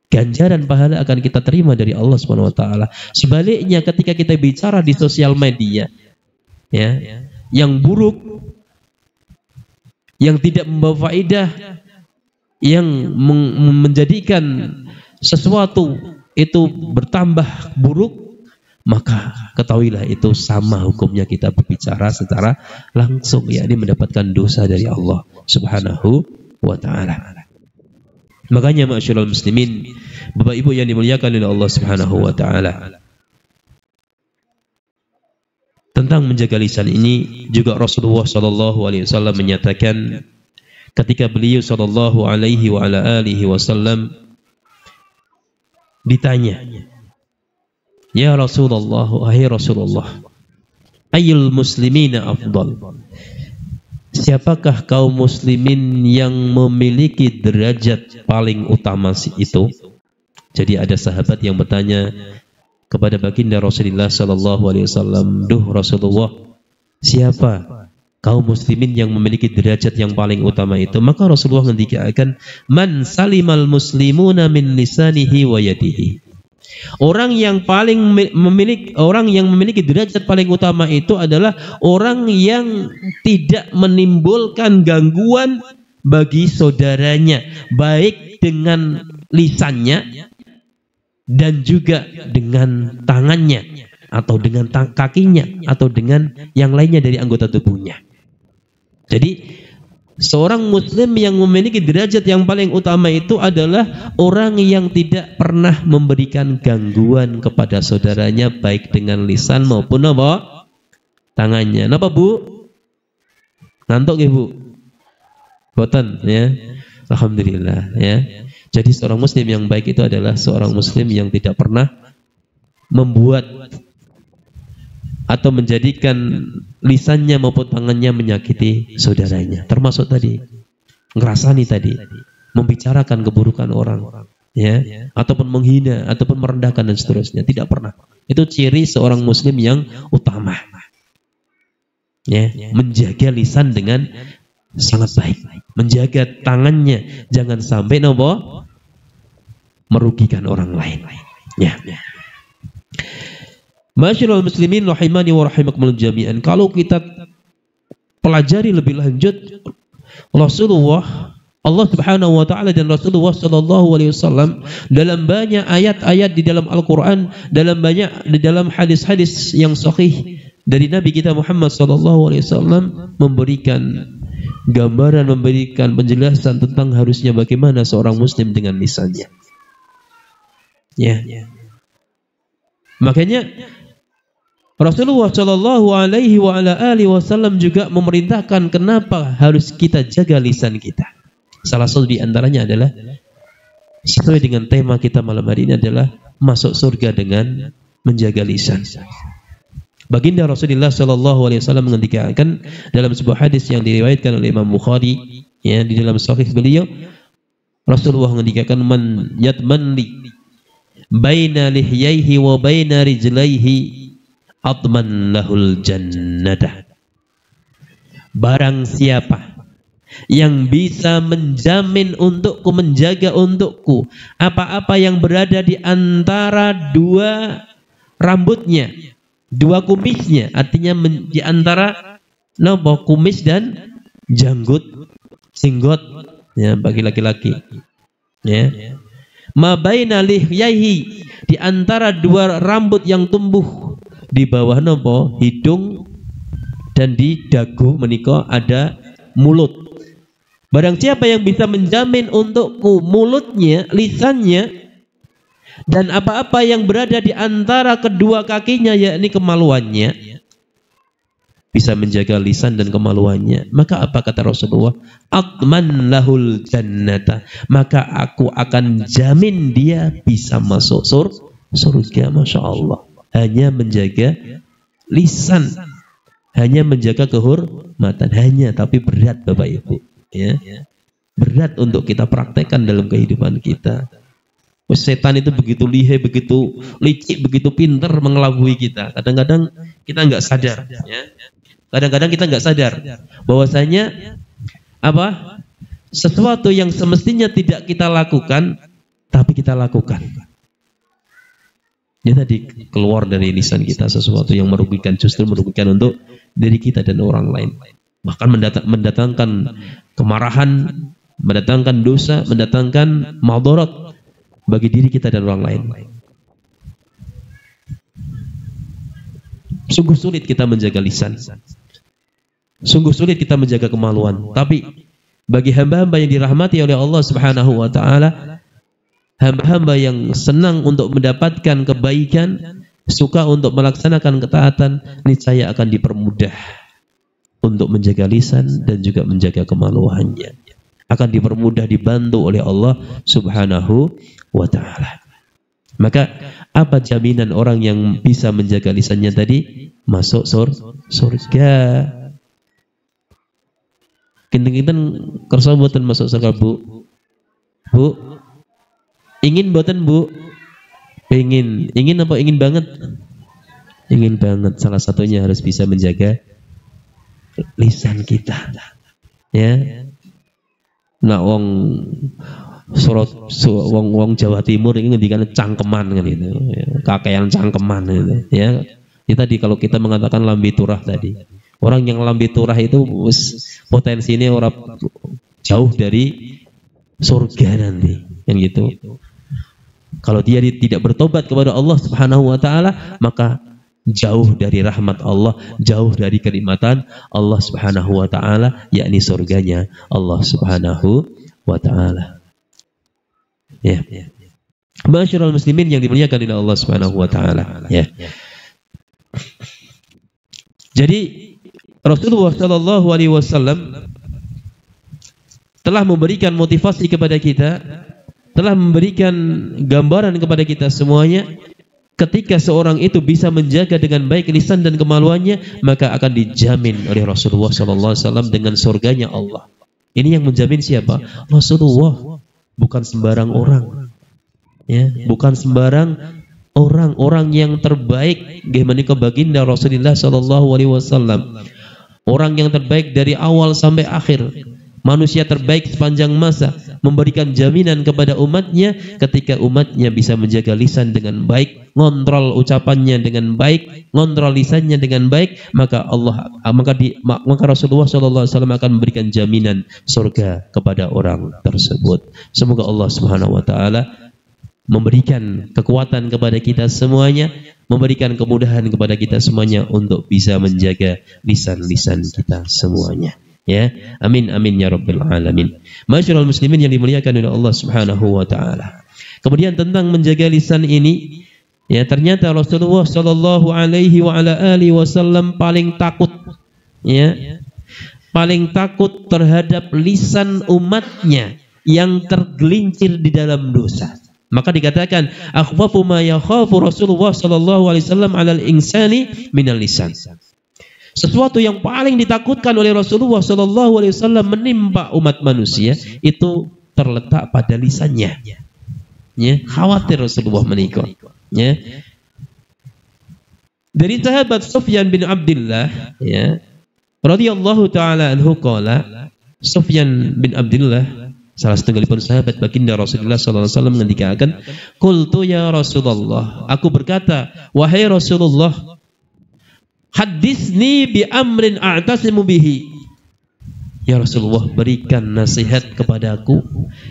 Ganjaran pahala akan kita terima dari Allah Subhanahu wa taala. Sebaliknya ketika kita bicara di sosial media ya, yang buruk, yang tidak membawa faedah, yang menjadikan sesuatu itu bertambah buruk, maka ketahuilah itu sama hukumnya kita berbicara secara langsung, yakni mendapatkan dosa dari Allah Subhanahu wa taala. Makanya ma'asyiral muslimin, Bapak Ibu yang dimuliakan oleh Allah Subhanahu wa taala, tentang menjaga lisan ini juga Rasulullah sallallahu alaihi wasallam menyatakan ketika beliau sallallahu alaihi wa ala alihi wasallam ditanya Ya Rasulullah, wahai Rasulullah, ayyul muslimina afdal? Siapakah kaum muslimin yang memiliki derajat paling utama itu? Jadi ada sahabat yang bertanya kepada baginda Rasulullah sallallahu alaihi wasallam, "Duh Rasulullah, siapa kaum muslimin yang memiliki derajat yang paling utama itu?" Maka Rasulullah ngendikakan, "Man salimal muslimuna min lisanihi wa yadihi." Orang yang memiliki derajat paling utama itu adalah orang yang tidak menimbulkan gangguan bagi saudaranya, baik dengan lisannya dan juga dengan tangannya atau dengan kakinya atau dengan yang lainnya dari anggota tubuhnya. Jadi seorang muslim yang memiliki derajat yang paling utama itu adalah orang yang tidak pernah memberikan gangguan kepada saudaranya baik dengan lisan maupun apa? Tangannya. Napa Bu? Ngantuk ya Bu? Boten ya. Alhamdulillah ya. Jadi seorang muslim yang baik itu adalah seorang muslim yang tidak pernah membuat atau menjadikan lisannya maupun tangannya menyakiti saudaranya. Termasuk tadi ngerasani tadi, membicarakan keburukan orang, ya, ataupun menghina, ataupun merendahkan dan seterusnya. Tidak pernah. Itu ciri seorang muslim yang utama. Ya, menjaga lisan dengan sangat baik, menjaga tangannya jangan sampai merugikan orang lain. Ya. Masyaallah muslimin rahimani wa rahimakumullah jami'an. Kalau kita pelajari lebih lanjut, Rasulullah, Allah Subhanahu wa taala dan Rasulullah sallallahu alaihi wasallam dalam banyak ayat-ayat di dalam Al-Qur'an, di dalam hadis-hadis yang sahih dari Nabi kita Muhammad sallallahu alaihi wasallam memberikan gambaran, memberikan penjelasan tentang harusnya bagaimana seorang muslim dengan lisannya. Ya. Makanya Rasulullah Shallallahu Alaihi Wasallam juga memerintahkan kenapa harus kita jaga lisan kita. Salah satu di antaranya adalah sesuai dengan tema kita malam hari ini adalah masuk surga dengan menjaga lisan. Baginda Rasulullah Shallallahu Alaihi Wasallam mengendikakan dalam sebuah hadis yang diriwayatkan oleh Imam Bukhari, ya, di dalam Sahih beliau, Rasulullah mengendikakan, "Man yatmanli baina lihyaihi wa baina rijlaihi atman lahul jannatah." Barang siapa yang bisa menjamin untukku, menjaga untukku apa-apa yang berada di antara dua rambutnya, dua kumisnya, artinya di antara kumis dan janggut, singgot, ya, bagi laki-laki, ya. Ma baina lihyaihi, di antara dua rambut yang tumbuh di bawah hidung dan di dagu menika ada mulut. Barang siapa yang bisa menjamin untukku mulutnya, lisannya, dan apa-apa yang berada di antara kedua kakinya, yakni kemaluannya, bisa menjaga lisan dan kemaluannya, maka apa kata Rasulullah? Atman lahul jannata, maka aku akan jamin dia bisa masuk surga. Masya Allah. Hanya menjaga lisan, hanya menjaga kehormatan, tapi berat Bapak Ibu, ya, berat untuk kita praktekkan dalam kehidupan kita. Setan itu begitu lihai, begitu licik, begitu pintar mengelabui kita. Kadang-kadang kita nggak sadar, ya. Kadang-kadang kita nggak sadar bahwasanya sesuatu yang semestinya tidak kita lakukan, tapi kita lakukan. Ya, tadi keluar dari lisan kita sesuatu yang merugikan, justru merugikan untuk diri kita dan orang lain. Bahkan mendatangkan kemarahan, mendatangkan dosa, mendatangkan madarat bagi diri kita dan orang lain. Sungguh sulit kita menjaga lisan. Sungguh sulit kita menjaga kemaluan. Tapi bagi hamba-hamba yang dirahmati oleh Allah Subhanahu wa taala, hamba-hamba yang senang untuk mendapatkan kebaikan, suka untuk melaksanakan ketaatan, niscaya akan dipermudah untuk menjaga lisan dan juga menjaga kemaluannya. Akan dipermudah, dibantu oleh Allah Subhanahu wa taala. Maka Apa jaminan orang yang bisa menjaga lisannya tadi masuk surga? Kinten-kinten kersa mboten masuk surga, Bu? Bu, ingin mboten, Bu? Ingin apa ingin banget? Ingin banget. Salah satunya harus bisa menjaga lisan kita. Ya. Nah, wong Jawa Timur ini ngendikan cangkeman kan itu. Ya. Kakean cangkeman gitu. Ya. Itu tadi kalau kita mengatakan lambe turah tadi. Orang yang lambe turah itu potensinya orang jauh dari surga nanti. Yang gitu. Kalau dia tidak bertobat kepada Allah Subhanahu wa taala, maka jauh dari rahmat Allah, jauh dari kenikmatan Allah Subhanahu wa taala, yakni surganya Allah Subhanahu wa taala. Ya. Ma'asyiral muslimin yang dimuliakan oleh Allah Subhanahu wa taala, ya. Jadi Rasulullah sallallahu alaihi wasallam telah memberikan motivasi kepada kita, telah memberikan gambaran kepada kita semuanya. Ketika seorang itu bisa menjaga dengan baik lisan dan kemaluannya, maka akan dijamin oleh Rasulullah SAW dengan surganya Allah. Ini yang menjamin siapa? Rasulullah, bukan sembarang orang. Ya, bukan sembarang orang. Orang yang terbaik, gimana baginda Rasulullah SAW. Orang yang terbaik dari awal sampai akhir. Manusia terbaik sepanjang masa, memberikan jaminan kepada umatnya ketika umatnya bisa menjaga lisan dengan baik, ngontrol ucapannya dengan baik, ngontrol lisannya dengan baik, maka Rasulullah SAW akan memberikan jaminan surga kepada orang tersebut. Semoga Allah Subhanahu wa taala memberikan kekuatan kepada kita semuanya, memberikan kemudahan kepada kita semuanya untuk bisa menjaga lisan-lisan kita semuanya. Ya, amin amin ya rabbal alamin. Masyaallah muslimin yang dimuliakan oleh Allah Subhanahu wa taala. Kemudian tentang menjaga lisan ini, ya ternyata Rasulullah sallallahu alaihi wa ala alihi wasallam paling takut, ya. Paling takut terhadap lisan umatnya yang tergelincir di dalam dosa. Maka dikatakan akhwafu ma yakhafu Rasulullah sallallahu alaihi wasallam 'alal insani minal lisan. Sesuatu yang paling ditakutkan oleh Rasulullah Sallallahu Alaihi Wasallam menimpa umat manusia itu terletak pada lisannya. Ya, khawatir Rasulullah menikah. Ya. Dari sahabat Sufyan bin Abdullah, ya, radhiyallahu taala anhu qala, Sufyan bin Abdullah salah setengahipun sahabat baginda Rasulullah Sallallahu Alaihi Wasallam mengendikakan, "Qultu ya Rasulullah, aku berkata, wahai Rasulullah, hadisni bi amrin a'tasimu bihi." Ya Rasulullah, berikan nasihat kepadaku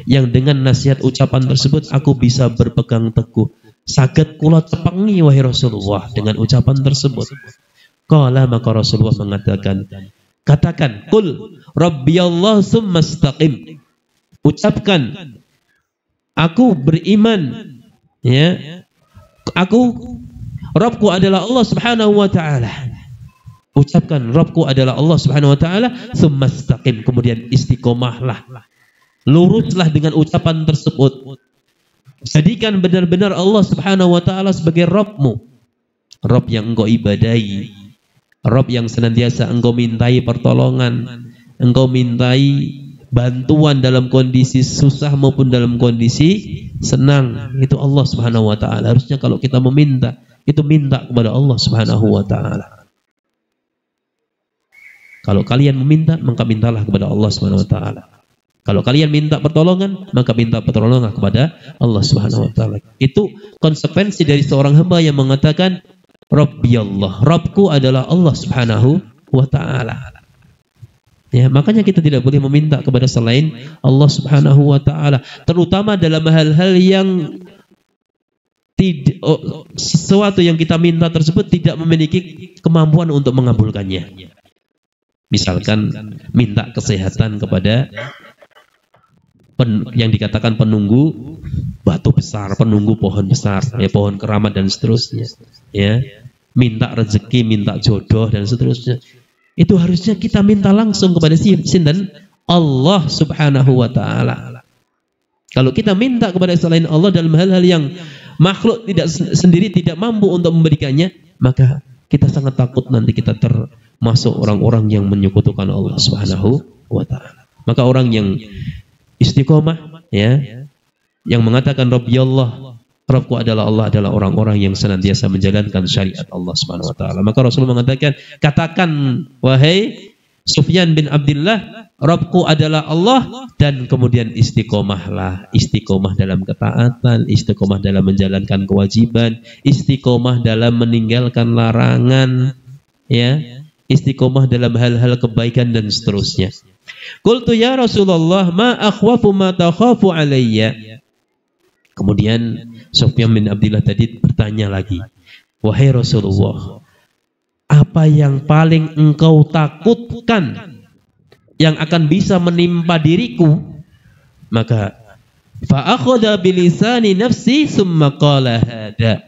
yang dengan nasihat ucapan tersebut aku bisa berpegang teguh. Saged kula tepengi wahai Rasulullah dengan ucapan tersebut. Qala, maka Rasulullah mengatakan, katakan, qul rabbiyallah tsumma istaqim. Ucapkan, aku beriman, ya. Rabbku adalah Allah Subhanahu wa taala. Ucapkan, Rabbku adalah Allah Subhanahu wa taala, tsumma istaqim, kemudian istiqomahlah. Luruslah dengan ucapan tersebut. Jadikan benar-benar Allah Subhanahu wa taala sebagai Rabbmu. Rabb yang engkau ibadahi. Rabb yang senantiasa engkau mintai pertolongan, engkau mintai bantuan dalam kondisi susah maupun dalam kondisi senang. Itu Allah Subhanahu wa taala. Harusnya kalau kita meminta, itu minta kepada Allah Subhanahu wa taala. Kalau kalian meminta, maka mintalah kepada Allah Subhanahu wa taala. Kalau kalian minta pertolongan, maka minta pertolongan kepada Allah Subhanahu wa taala. Itu konsekuensi dari seorang hamba yang mengatakan Rabbi Allah, Rabbku adalah Allah Subhanahu wa taala. Ya, makanya kita tidak boleh meminta kepada selain Allah Subhanahu wa taala, terutama dalam hal-hal yang sesuatu yang kita minta tersebut tidak memiliki kemampuan untuk mengabulkannya. Misalkan minta kesehatan kepada yang dikatakan penunggu batu besar, penunggu pohon besar, ya, pohon keramat dan seterusnya. Ya, minta rezeki, minta jodoh dan seterusnya. Itu harusnya kita minta langsung kepada sinten Allah Subhanahu wa taala. Kalau kita minta kepada selain Allah dalam hal-hal yang makhluk sendiri tidak mampu untuk memberikannya, maka kita sangat takut nanti kita termasuk orang-orang yang menyekutukan Allah Subhanahu wa taala. Maka orang yang istiqomah, ya, yang mengatakan Rabbi Allah, Rabbku adalah Allah, adalah orang-orang yang senantiasa menjalankan syariat Allah Subhanahu wa taala. Maka Rasulullah mengatakan, katakan wahai Sufyan bin Abdullah, Rabbku adalah Allah, dan kemudian istiqomahlah. Istiqomah dalam ketaatan, istiqomah dalam menjalankan kewajiban, istiqomah dalam meninggalkan larangan, ya, istiqomah dalam hal-hal kebaikan dan seterusnya. Qultu ya Rasulullah, ma akhwafu ma takhafu alayya. Kemudian Sufyan bin Abdullah tadi bertanya lagi, wahai Rasulullah, apa yang paling engkau takutkan yang akan bisa menimpa diriku? Maka fa akhadha bilisani nafsi summa qala hada.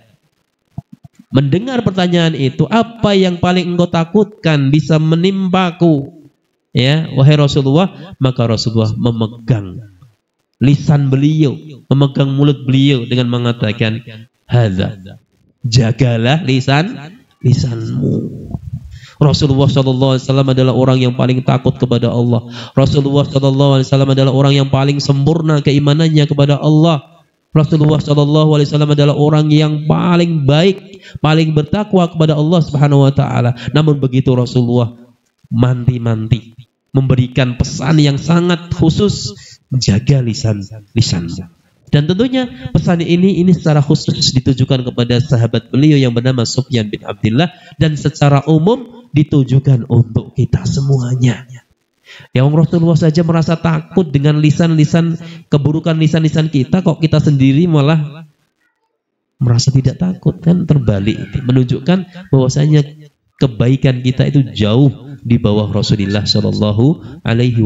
Mendengar pertanyaan itu, apa yang paling engkau takutkan bisa menimpaku, ya wahai Rasulullah? Maka Rasulullah memegang lisan beliau, memegang mulut beliau dengan mengatakan, hadza, jagalah lisanmu. Rasulullah SAW adalah orang yang paling takut kepada Allah. Rasulullah SAW adalah orang yang paling sempurna keimanannya kepada Allah. Rasulullah SAW adalah orang yang paling baik, paling bertakwa kepada Allah Subhanahu wa taala. Namun begitu Rasulullah manti-manti memberikan pesan yang sangat khusus, jaga lisanmu. Dan tentunya pesan ini secara khusus ditujukan kepada sahabat beliau yang bernama Sufyan bin Abdullah, dan secara umum ditujukan untuk kita semuanya. Yang Rasulullah saja merasa takut dengan lisan-lisan, keburukan lisan-lisan kita, kok kita sendiri malah merasa tidak takut? Kan terbalik, menunjukkan bahwasanya kebaikan kita itu jauh di bawah Rasulullah Shallallahu Alaihi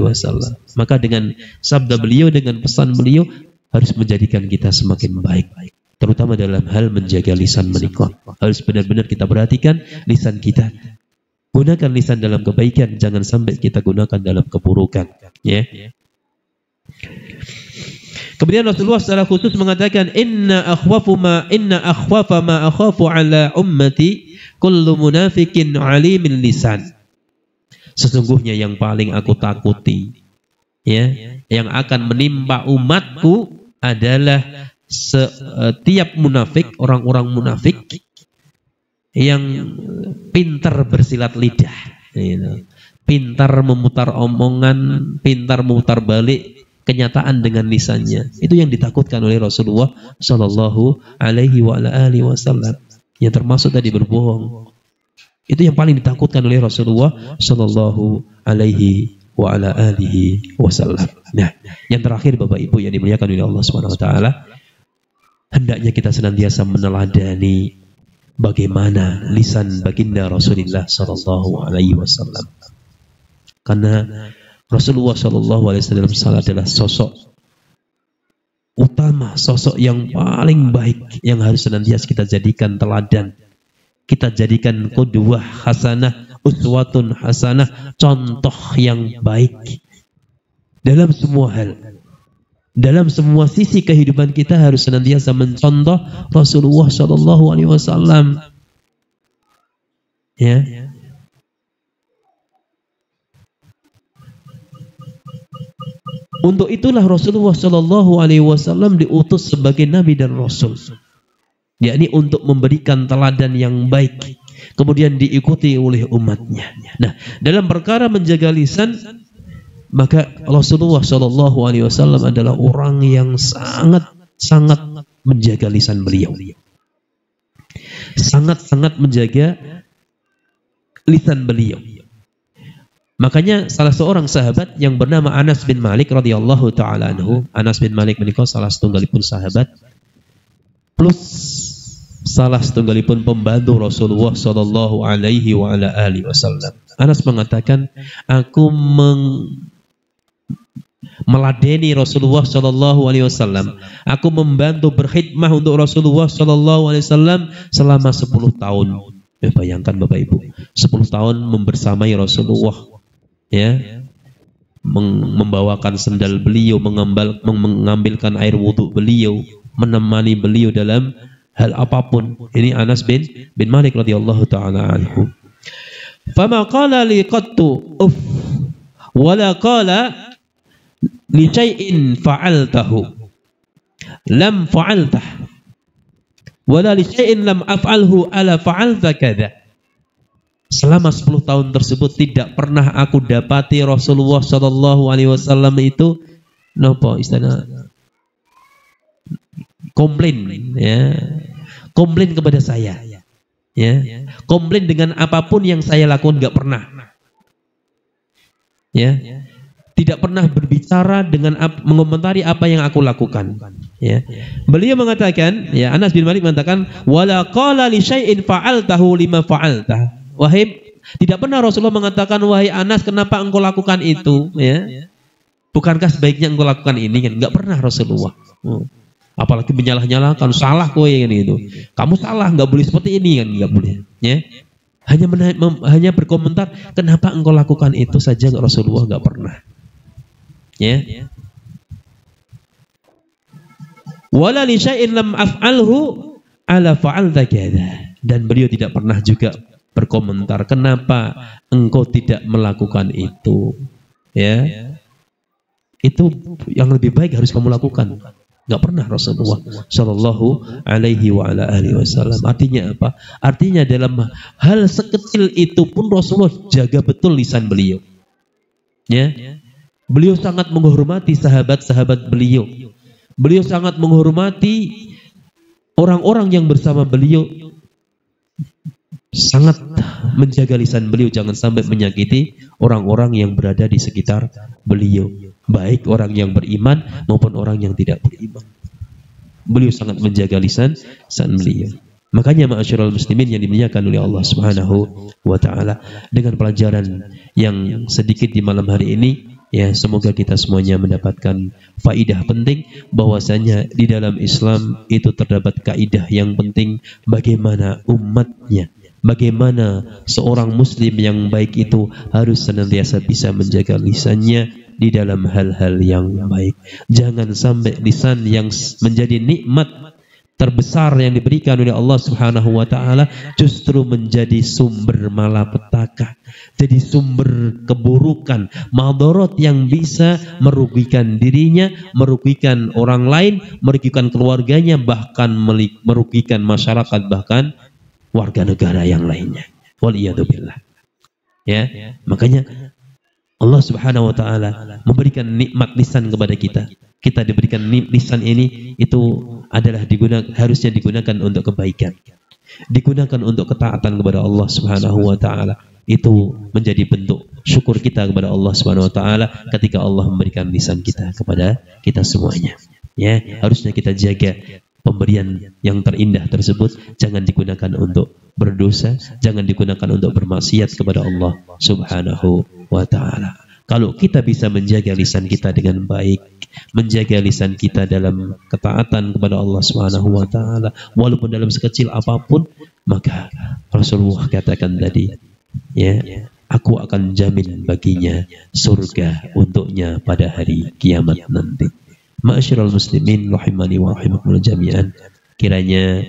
Wasallam. Maka dengan sabda beliau, dengan pesan beliau, harus menjadikan kita semakin baik, terutama dalam hal menjaga lisan menikah. Harus benar-benar kita perhatikan lisan kita. Gunakan lisan dalam kebaikan, jangan sampai kita gunakan dalam keburukan, ya. Kemudian Rasulullah secara khusus mengatakan, inna akhwafa ma akhafu ala ummati kullu munafikin alimin lisan. Sesungguhnya yang paling aku takuti, ya, yang akan menimpa umatku adalah setiap munafik, orang-orang munafik yang pintar bersilat lidah, pintar memutar omongan, pintar memutar balik kenyataan dengan lisannya. Itu yang ditakutkan oleh Rasulullah Shallallahu Alaihi Wasallam. Yang termasuk tadi berbohong. Itu yang paling ditakutkan oleh Rasulullah Shallallahu Alaihi Wasallam. Nah, yang terakhir Bapak Ibu yang dimuliakan oleh Allah Subhanahu Wa Taala, hendaknya kita senantiasa meneladani bagaimana lisan baginda Rasulullah Shallallahu Alaihi Wasallam. Karena Rasulullah Shallallahu Alaihi Wasallam adalah sosok utama, sosok yang paling baik yang harus senantiasa kita jadikan teladan, kita jadikan qudwah hasanah, uswatun hasanah, contoh yang baik dalam semua hal. Dalam semua sisi kehidupan kita harus senantiasa mencontoh Rasulullah Shallallahu Alaihi Wasallam. Ya. Untuk itulah Rasulullah Shallallahu Alaihi Wasallam diutus sebagai Nabi dan Rasul, yakni untuk memberikan teladan yang baik, kemudian diikuti oleh umatnya. Nah, dalam perkara menjaga lisan, maka Rasulullah Shallallahu Alaihi Wasallam adalah orang yang sangat menjaga lisan beliau, sangat menjaga lisan beliau. Makanya salah seorang sahabat yang bernama Anas bin Malik radhiyallahu taala anhu, Anas bin Malik menika salah setunggalipun sahabat plus salah setunggalipun pembantu Rasulullah Shallallahu Alaihi Wasallam. Anas mengatakan, aku meladeni Rasulullah Shallallahu Alaihi Wasallam. Aku membantu berkhidmah untuk Rasulullah Shallallahu Alaihi Wasallam selama 10 tahun. Ya, bayangkan Bapak Ibu, 10 tahun membersamai Rasulullah, ya, membawakan sendal beliau, mengambilkan air wudhu beliau, menemani beliau dalam hal apapun. Ini Anas bin Malik radhiyallahu taala anhu. Fama qala li qattu uff wala qala li syai'in fa'altahu lam fa'altah wala li syai'in lam af'alhu ala fa'alta kadza. Selama 10 tahun tersebut tidak pernah aku dapati Rasulullah sallallahu alaihi wasallam itu napa istilahnya komplain, ya. Komplain kepada saya. Ya. Komplain dengan apapun yang saya lakukan, enggak pernah. Ya. Tidak pernah berbicara dengan mengomentari apa yang aku lakukan. Ya. Beliau mengatakan, ya, Anas bin Malik mengatakan, wala qala li syai'in fa'altahu lima fa'altah. Wahai, tidak pernah Rasulullah mengatakan, wahai Anas, kenapa engkau lakukan itu? Ya. Bukankah sebaiknya engkau lakukan ini? Kan enggak pernah Rasulullah. Apalagi menyalah-nyalahkan, salah kowe kan itu. Kamu salah, enggak boleh seperti ini kan, enggak boleh. Ya. Hanya berkomentar, kenapa engkau lakukan itu saja, Rasulullah enggak pernah. Ya. Wala li syai'in lam af'alhu ala fa'alta kadza. Dan beliau tidak pernah juga berkomentar, kenapa engkau tidak melakukan itu. Ya. Itu yang lebih baik harus kamu lakukan. Enggak pernah Rasulullah sallallahu alaihi wa ala alihi wasallam. Artinya apa? Artinya dalam hal sekecil itu pun Rasulullah jaga betul lisan beliau. Ya. Beliau sangat menghormati sahabat-sahabat beliau. Beliau sangat menghormati orang-orang yang bersama beliau. Sangat menjaga lisan beliau jangan sampai menyakiti orang-orang yang berada di sekitar beliau, baik orang yang beriman maupun orang yang tidak beriman. Beliau sangat menjaga lisan beliau. Makanya ma'asyiral muslimin yang dimuliakan oleh Allah Subhanahu wa taala, dengan pelajaran yang sedikit di malam hari ini, ya, semoga kita semuanya mendapatkan faidah penting bahwasanya di dalam Islam itu terdapat kaidah yang penting, bagaimana umatnya, bagaimana seorang muslim yang baik itu harus senantiasa bisa menjaga lisannya di dalam hal-hal yang baik. Jangan sampai lisan yang menjadi nikmat terbesar yang diberikan oleh Allah Subhanahu wa taala justru menjadi sumber malapetaka, jadi sumber keburukan, madarat yang bisa merugikan dirinya, merugikan orang lain, merugikan keluarganya, bahkan merugikan masyarakat, bahkan warga negara yang lainnya. Waliyadzubillah. Ya, makanya Allah Subhanahu wa taala memberikan nikmat lisan kepada kita. Kita diberikan lisan ini, itu adalah harusnya digunakan untuk kebaikan. Digunakan untuk ketaatan kepada Allah Subhanahu wa taala. Itu menjadi bentuk syukur kita kepada Allah Subhanahu wa taala ketika Allah memberikan lisan kita kepada kita semuanya. Ya, harusnya kita jaga pemberian yang terindah tersebut. Jangan digunakan untuk berdosa, jangan digunakan untuk bermaksiat kepada Allah Subhanahu wa taala. Kalau kita bisa menjaga lisan kita dengan baik, menjaga lisan kita dalam ketaatan kepada Allah Subhanahu wa taala, walaupun dalam sekecil apapun, maka Rasulullah katakan tadi, ya, aku akan jamin baginya surga untuknya pada hari kiamat nanti. Ma'asyiral muslimin rahimani wa rahimakumullah jami'an. Kiranya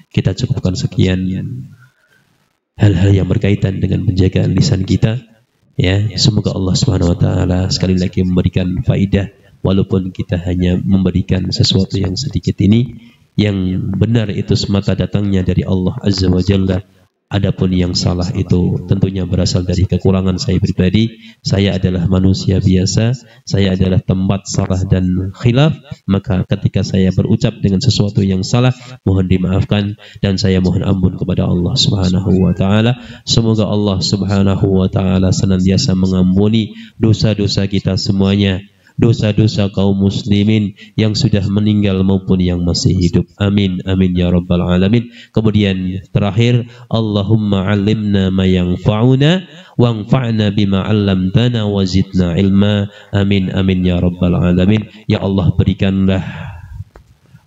kita cukupkan sekian hal-hal yang berkaitan dengan penjagaan lisan kita. Ya, semoga Allah Subhanahu wa taala sekali lagi memberikan faidah, walaupun kita hanya memberikan sesuatu yang sedikit ini, yang benar itu semata datangnya dari Allah Azza wa Jalla. Adapun yang salah itu tentunya berasal dari kekurangan saya pribadi. Saya adalah manusia biasa, saya adalah tempat salah dan khilaf, maka ketika saya berucap dengan sesuatu yang salah, mohon dimaafkan dan saya mohon ampun kepada Allah Subhanahu wa taala. Semoga Allah Subhanahu wa taala senantiasa mengampuni dosa-dosa kita semuanya, dosa-dosa kaum muslimin yang sudah meninggal maupun yang masih hidup. Amin amin ya rabbal alamin. Kemudian terakhir, Allahumma 'allimna ma yanfa'una wanfa'na bima 'allamtana wa zidna ilma. Amin amin ya rabbal alamin. Ya Allah, berikanlah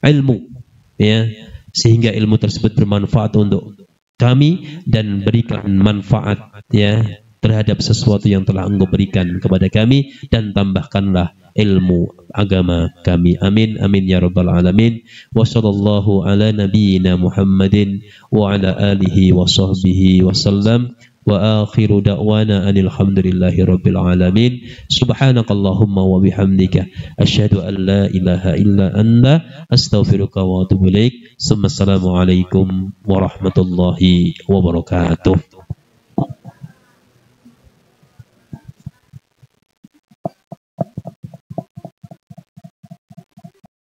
ilmu, ya, sehingga ilmu tersebut bermanfaat untuk kami, dan berikan manfaat, ya, terhadap sesuatu yang telah Engkau berikan kepada kami, dan tambahkanlah ilmu agama kami. Amin amin ya rabbal alamin. Wa sallallahu ala nabiyyina Muhammadin wa ala alihi wa sahbihi wa sallam. Wa akhiru da'wana anil hamdulillahi rabbil alamin. Subhanakallahumma wa bihamdika asyhadu an la ilaha illa anta astaghfiruka wa atubu ilaik. Assalamualaikum warahmatullahi wabarakatuh.